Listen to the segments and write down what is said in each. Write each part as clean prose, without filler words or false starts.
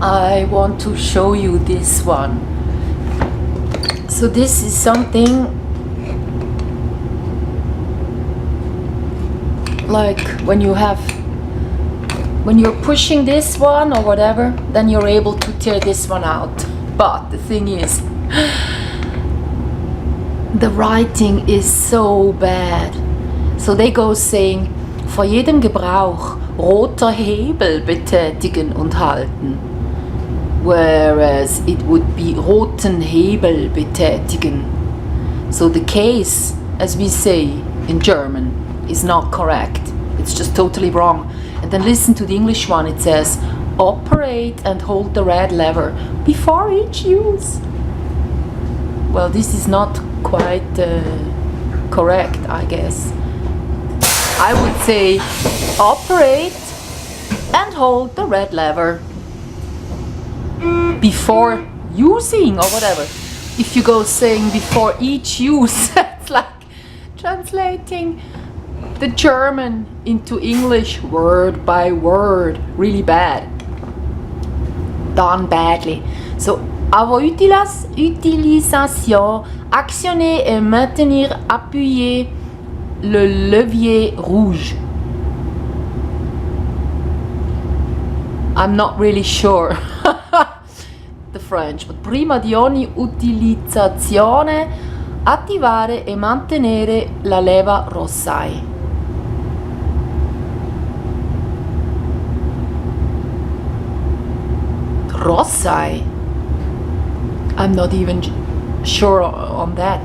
I want to show you this one. So this is something like when you're pushing this one or whatever, then you're able to tear this one out. But the thing is, the writing is so bad. So they go saying, vor jedem Gebrauch roter Hebel betätigen und halten. Whereas it would be roten Hebel betätigen. So the case, as we say in German, is not correct. It's just totally wrong. And then listen to the English one. It says, operate and hold the red lever before each use. Well, this is not quite correct, I guess. I would say operate and hold the red lever before using or whatever. If you go saying before each use, it's like translating the German into English word by word, really bad. Done badly. So, avant utilisation, actionner et maintenir appuyé le levier rouge. I'm not really sure the French, but prima di ogni utilizzazione attivare e mantenere la leva rossai. Rossai? I'm not even sure on that.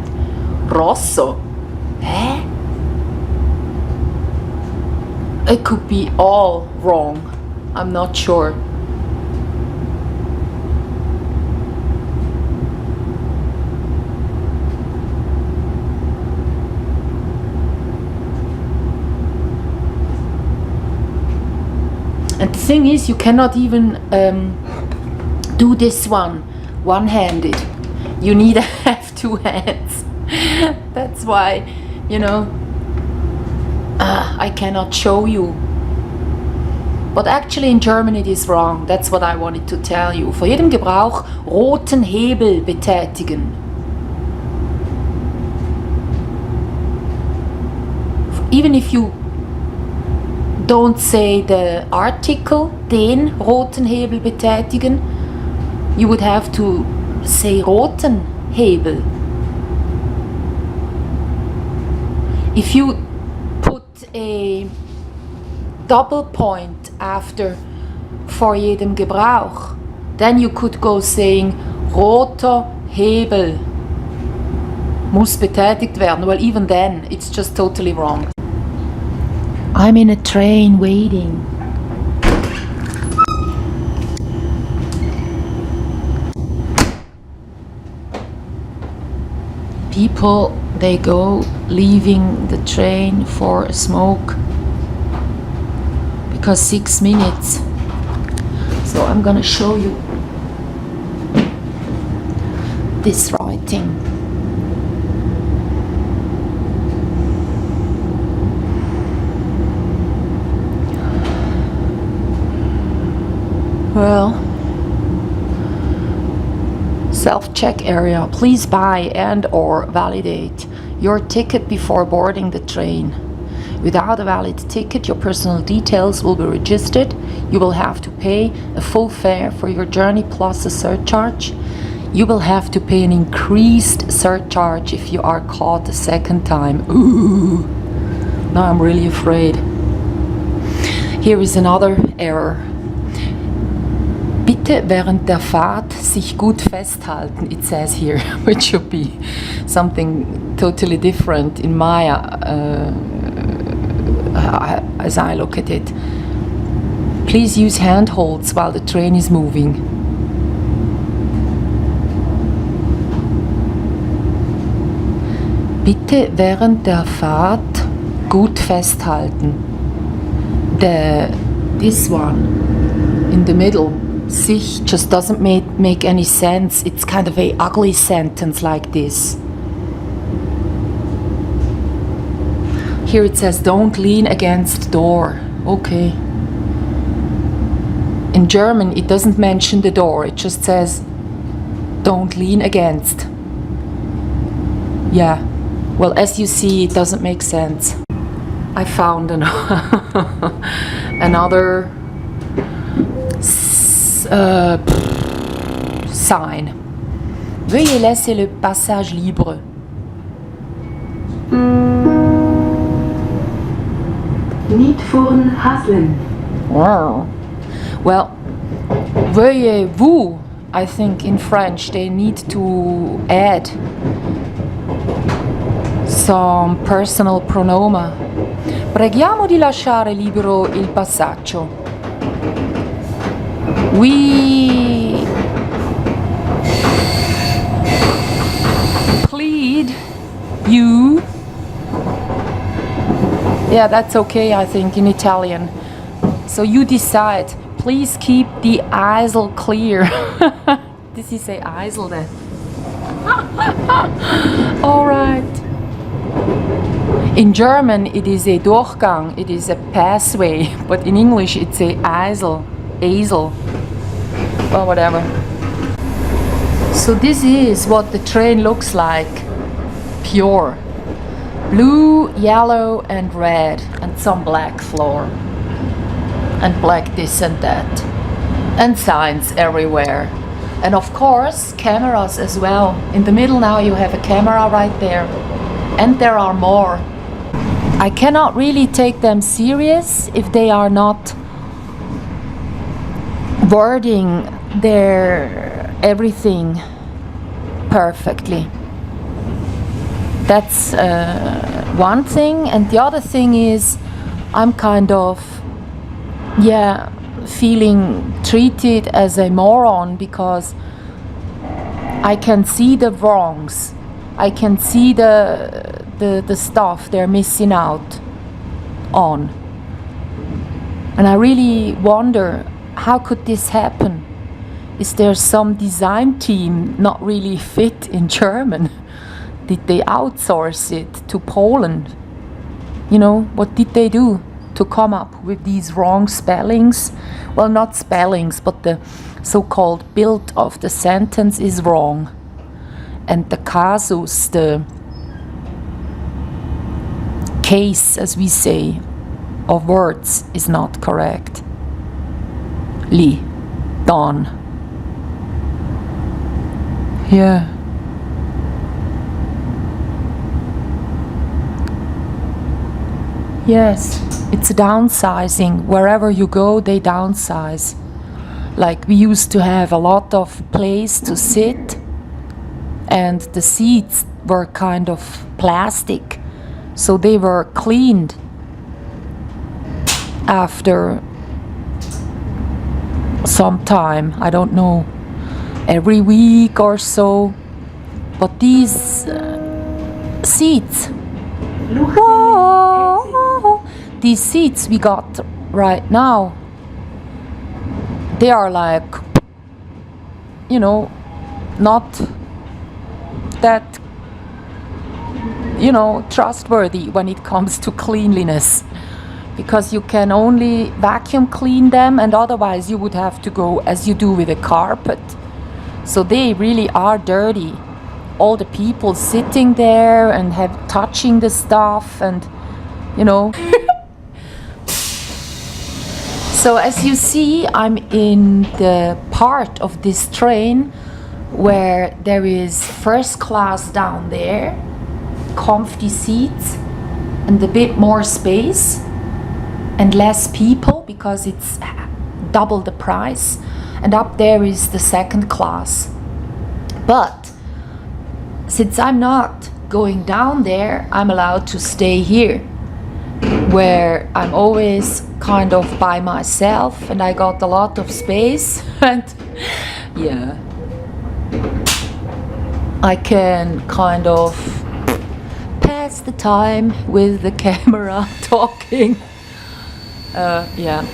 Rosso? Eh? It could be all wrong. I'm not sure. And the thing is, you cannot even do this one-handed. You need to have two hands. That's why, I cannot show you. But actually in German it is wrong. That's what I wanted to tell you. Vor jedem Gebrauch roten Hebel betätigen. Even if you don't say the article, den roten Hebel betätigen, you would have to say roten Hebel. If you put a double point after vor jedem Gebrauch, then you could go saying roter Hebel muss betätigt werden. Well, even then, it's just totally wrong. I'm in a train waiting. People, they go leaving the train for a smoke because 6 minutes. So I'm gonna show you this writing. Well, self-check area. Please buy and or validate your ticket before boarding the train. Without a valid ticket, your personal details will be registered. You will have to pay a full fare for your journey plus a surcharge. You will have to pay an increased surcharge if you are caught a second time. Ooh, now I'm really afraid. Here is another error. Bitte während der Fahrt sich gut festhalten, it says here, which should be something totally different in my, as I look at it. Please use handholds while the train is moving. Bitte während der Fahrt gut festhalten. This one in the middle, sich, just doesn't make any sense. It's kind of a ugly sentence like this. Here it says, don't lean against door. Okay. In In German, it doesn't mention the door, it just says, don't lean against. Yeah, well, as you see, it doesn't make sense. I found another sign. Veuillez laisser le passage libre. Niet voeren Haslen. Wow. Well, veuillez vous, I think in French they need to add some personal pronoun. Preghiamo di lasciare libero il passaggio. We plead you. Yeah, that's okay, I think, in Italian. So you decide. Please keep the eisel clear. Did he say eisel then? All right. In German, it is a Durchgang. It is a passway. But in English, it's a eisel. Eisel. Well, whatever. So this is what the train looks like. Pure. Blue, yellow and red and some black floor. And black this and that. And signs everywhere. And of course, cameras as well. In the middle now you have a camera right there. And there are more. I cannot really take them serious if they are not wording their everything perfectly. That's one thing, and the other thing is I'm kind of feeling treated as a moron because I can see the wrongs. I can see the stuff they're missing out on. And I really wonder, how could this happen? Is there some design team not really fit in German? Did they outsource it to Poland? You know, what did they do to come up with these wrong spellings? Well, not spellings, but the so-called build of the sentence is wrong. And the casus, the case, as we say, of words is not correct. Li, don. Yeah. Yes, it's downsizing. Wherever you go, they downsize. Like we used to have a lot of place to sit, and the seats were kind of plastic, so they were cleaned after some time. I don't know, every week or so. But these seats, whoa, these seats we got right now, they are like, you know, not that, you know, trustworthy when it comes to cleanliness, because you can only vacuum clean them, and otherwise you would have to go as you do with a carpet. So they really are dirty. All the people sitting there and have touching the stuff, and you know. So as you see, I'm in the part of this train where there is first class down there, comfy seats and a bit more space and less people because it's double the price, and up there is the second class. But since I'm not going down there, I'm allowed to stay here, where I'm always kind of by myself and I got a lot of space and yeah, I can kind of pass the time with the camera talking. Yeah.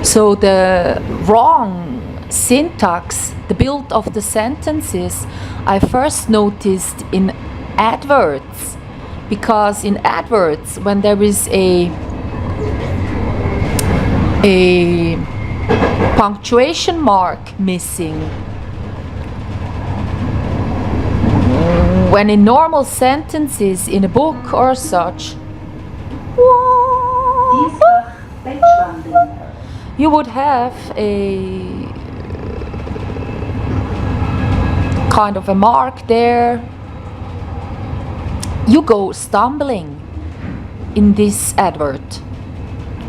So the wrong syntax, the build of the sentences, I first noticed in adverts, because in adverts, when there is a a punctuation mark missing. When in normal sentences in a book or such, Diesfach Bettschwandeln. you would have a kind of a mark there. You go stumbling in this advert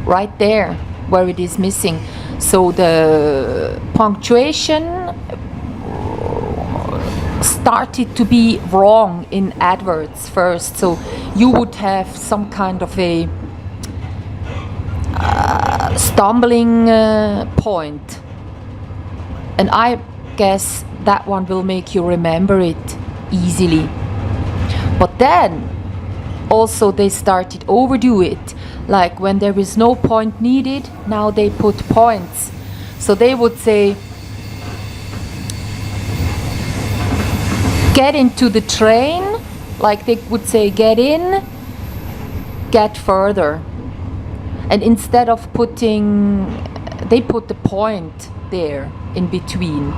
right there where it is missing. So the punctuation started to be wrong in adverts first. So you would have some kind of a stumbling point. And I guess that one will make you remember it easily. But then also they started overdo it. Like when there is no point needed, now they put points. So they would say, get into the train, like they would say, get in, get further. And instead of putting, they put the point there in between.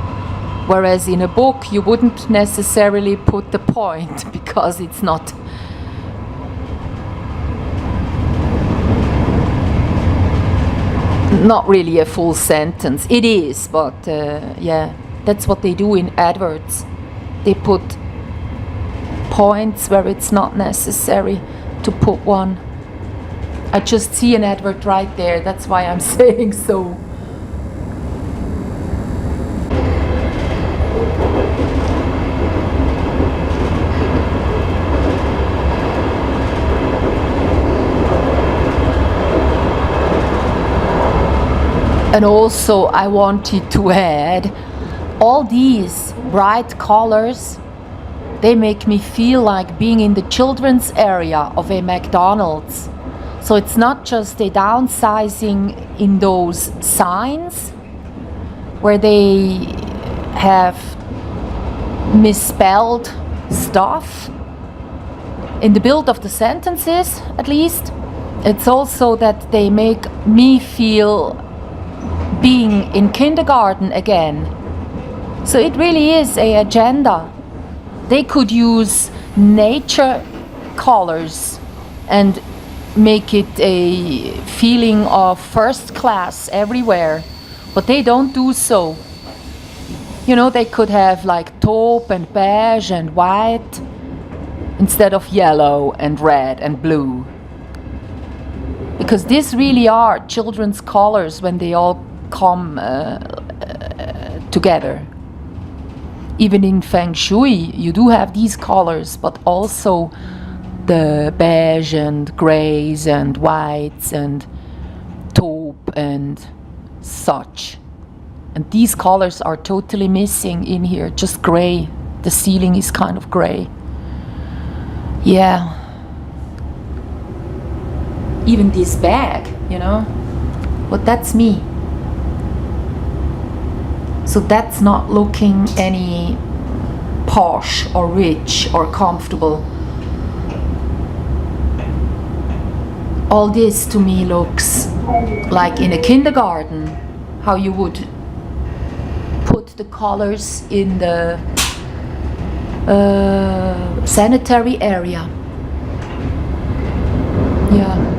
Whereas in a book, you wouldn't necessarily put the point because it's not really a full sentence. It is, but yeah, that's what they do in adverts. They put points where it's not necessary to put one. I just see an advert right there, that's why I'm saying so. And also I wanted to add, all these bright colors, they make me feel like being in the children's area of a McDonald's. So it's not just a downsizing in those signs where they have misspelled stuff in the build of the sentences, at least. It's also that they make me feel being in kindergarten again. So it really is an agenda. They could use nature colors and make it a feeling of first class everywhere, but they don't do so. You know, they could have like taupe and beige and white instead of yellow and red and blue. Because these really are children's colors when they all come together. Even in Feng Shui, you do have these colors, but also the beige and grays and whites and taupe and such. And these colors are totally missing in here, just gray. The ceiling is kind of gray. Yeah. Even this bag, you know, but that's me. So that's not looking any posh or rich or comfortable. All this to me looks like in a kindergarten, how you would put the colors in the sanitary area. Yeah.